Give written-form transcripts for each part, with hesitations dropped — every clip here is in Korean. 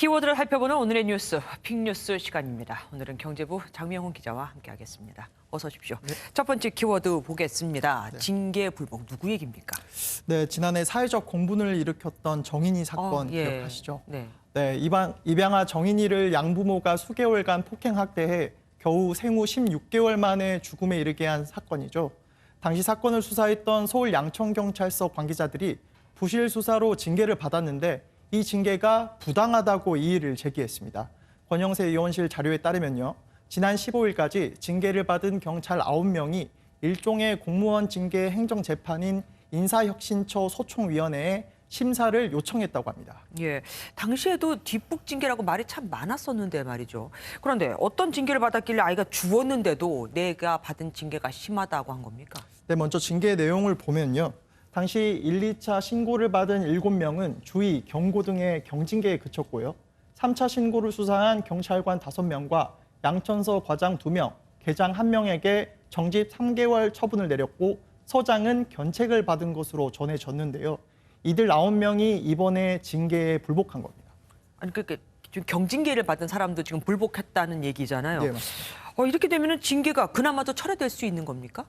키워드를 살펴보는 오늘의 뉴스, 빅뉴스 시간입니다. 오늘은 경제부 장명훈 기자와 함께하겠습니다. 어서 오십시오. 네. 첫 번째 키워드 보겠습니다. 네. 징계 불복, 누구 얘기입니까? 네, 지난해 사회적 공분을 일으켰던 정인이 사건 기억하시죠? 네. 네, 입양아 정인이를 양부모가 수개월간 폭행학대해 겨우 생후 16개월 만에 죽음에 이르게 한 사건이죠. 당시 사건을 수사했던 서울 양천경찰서 관계자들이 부실 수사로 징계를 받았는데 이 징계가 부당하다고 이의를 제기했습니다. 권영세 의원실 자료에 따르면요. 지난 15일까지 징계를 받은 경찰 9명이 일종의 공무원 징계 행정재판인 인사혁신처 소총위원회에 심사를 요청했다고 합니다. 예, 당시에도 뒷북 징계라고 말이 참 많았었는데 말이죠. 그런데 어떤 징계를 받았길래 아이가 죽었는데도 내가 받은 징계가 심하다고 한 겁니까? 네, 먼저 징계 내용을 보면요. 당시 1, 2차 신고를 받은 7명은 주의, 경고 등의 경징계에 그쳤고요. 3차 신고를 수사한 경찰관 5명과 양천서 과장 2명, 계장 1명에게 정직 3개월 처분을 내렸고 서장은 견책을 받은 것으로 전해졌는데요. 이들 9명이 이번에 징계에 불복한 겁니다. 아니 그러니까 지금 경징계를 받은 사람도 지금 불복했다는 얘기잖아요. 네, 맞습니다. 이렇게 되면은 징계가 그나마도 철회될 수 있는 겁니까?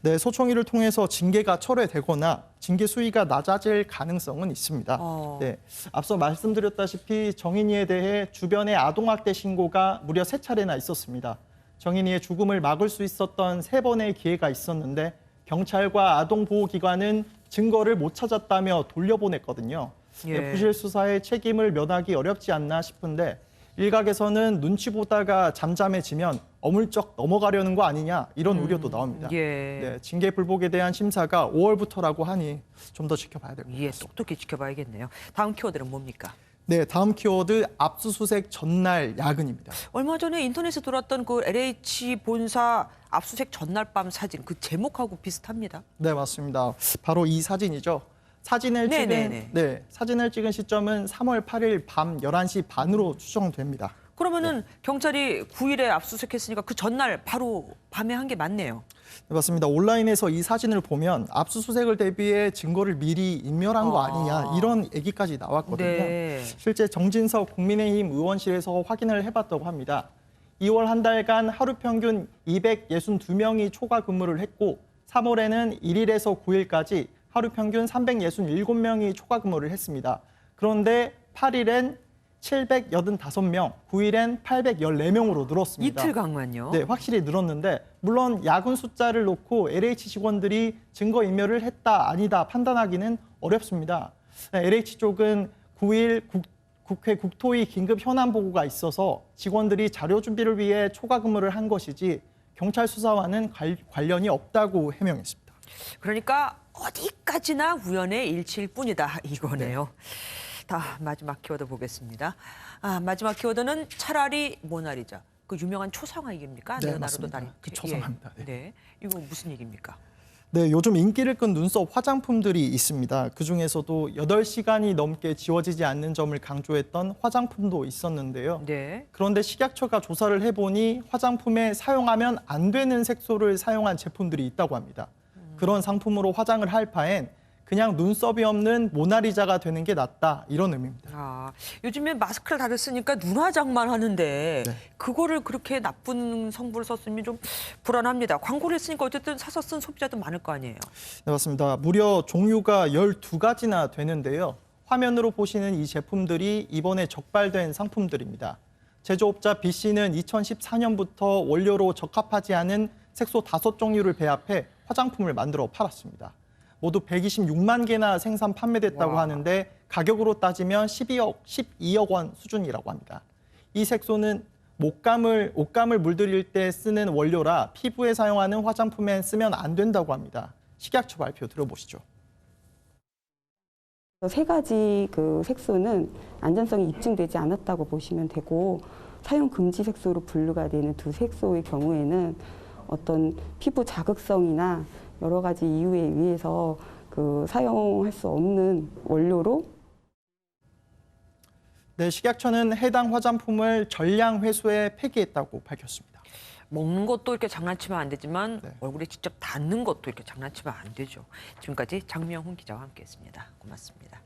네, 소총위를 통해서 징계가 철회되거나 징계 수위가 낮아질 가능성은 있습니다. 네, 앞서 말씀드렸다시피 정인이에 대해 주변의 아동학대 신고가 무려 3차례나 있었습니다. 정인이의 죽음을 막을 수 있었던 3번의 기회가 있었는데 경찰과 아동보호기관은 증거를 못 찾았다며 돌려보냈거든요. 네, 부실 수사의 책임을 면하기 어렵지 않나 싶은데 일각에서는 눈치 보다가 잠잠해지면 어물쩍 넘어가려는 거 아니냐 이런 우려도 나옵니다. 네, 징계 불복에 대한 심사가 5월부터라고 하니 좀 더 지켜봐야 될 것 같습니다. 똑똑히 지켜봐야겠네요. 다음 키워드는 뭡니까? 네, 다음 키워드 압수수색 전날 야근입니다. 얼마 전에 인터넷에 돌았던 그 LH 본사 압수수색 전날 밤 사진, 그 제목하고 비슷합니다. 네, 맞습니다. 바로 이 사진이죠. 사진을 찍은 시점은 3월 8일 밤 11시 반으로 추정됩니다. 그러면은 경찰이 9일에 압수수색했으니까 그 전날 바로 밤에 한 게 맞네요. 네, 맞습니다. 온라인에서 이 사진을 보면 압수수색을 대비해 증거를 미리 인멸한 거 아니냐 이런 얘기까지 나왔거든요. 네. 실제 정진석 국민의힘 의원실에서 확인을 해봤다고 합니다. 2월 한 달간 하루 평균 262명이 초과 근무를 했고 3월에는 1일에서 9일까지 하루 평균 367명이 초과 근무를 했습니다. 그런데 8일엔 785명, 9일엔 814명으로 늘었습니다. 이틀간만요. 네, 확실히 늘었는데 물론 야근 숫자를 놓고 LH 직원들이 증거인멸을 했다, 아니다 판단하기는 어렵습니다. LH 쪽은 9일 국회 국토위 긴급 현안 보고가 있어서 직원들이 자료 준비를 위해 초과 근무를 한 것이지 경찰 수사와는 관련이 없다고 해명했습니다. 그러니까 어디까지나 우연의 일치일 뿐이다 이거네요. 다 마지막 키워드 보겠습니다. 마지막 키워드는 차라리 모나리자. 그 유명한 초상화입니까? 네, 맞습니다. 그 초상화입니다. 네, 이거 무슨 얘기입니까? 네, 요즘 인기를 끈 눈썹 화장품들이 있습니다. 그중에서도 8시간이 넘게 지워지지 않는 점을 강조했던 화장품도 있었는데요. 네. 그런데 식약처가 조사를 해보니 화장품에 사용하면 안 되는 색소를 사용한 제품들이 있다고 합니다. 그런 상품으로 화장을 할 바엔 그냥 눈썹이 없는 모나리자가 되는 게 낫다 이런 의미입니다. 요즘에 마스크를 다들 쓰니까 눈화장만 하는데 그거를 그렇게 나쁜 성분을 썼으면 좀 불안합니다. 광고를 했으니까 어쨌든 사서 쓴 소비자도 많을 거 아니에요. 네, 맞습니다. 무려 종류가 12가지나 되는데요. 화면으로 보시는 이 제품들이 이번에 적발된 상품들입니다. 제조업자 B씨는 2014년부터 원료로 적합하지 않은 색소 5종류를 배합해 화장품을 만들어 팔았습니다. 모두 126만 개나 생산 판매됐다고 하는데 가격으로 따지면 12억 원 수준이라고 합니다. 이 색소는 옷감을 물들일 때 쓰는 원료라 피부에 사용하는 화장품에 쓰면 안 된다고 합니다. 식약처 발표 들어보시죠. 3가지 그 색소는 안전성이 입증되지 않았다고 보시면 되고 사용 금지 색소로 분류가 되는 2색소의 경우에는 어떤 피부 자극성이나 여러 가지 이유에 의해서 그 사용할 수 없는 원료로. 네, 식약처는 해당 화장품을 전량 회수해 폐기했다고 밝혔습니다. 먹는 것도 이렇게 장난치면 안 되지만 얼굴에 직접 닿는 것도 이렇게 장난치면 안 되죠. 지금까지 장명훈 기자와 함께했습니다. 고맙습니다.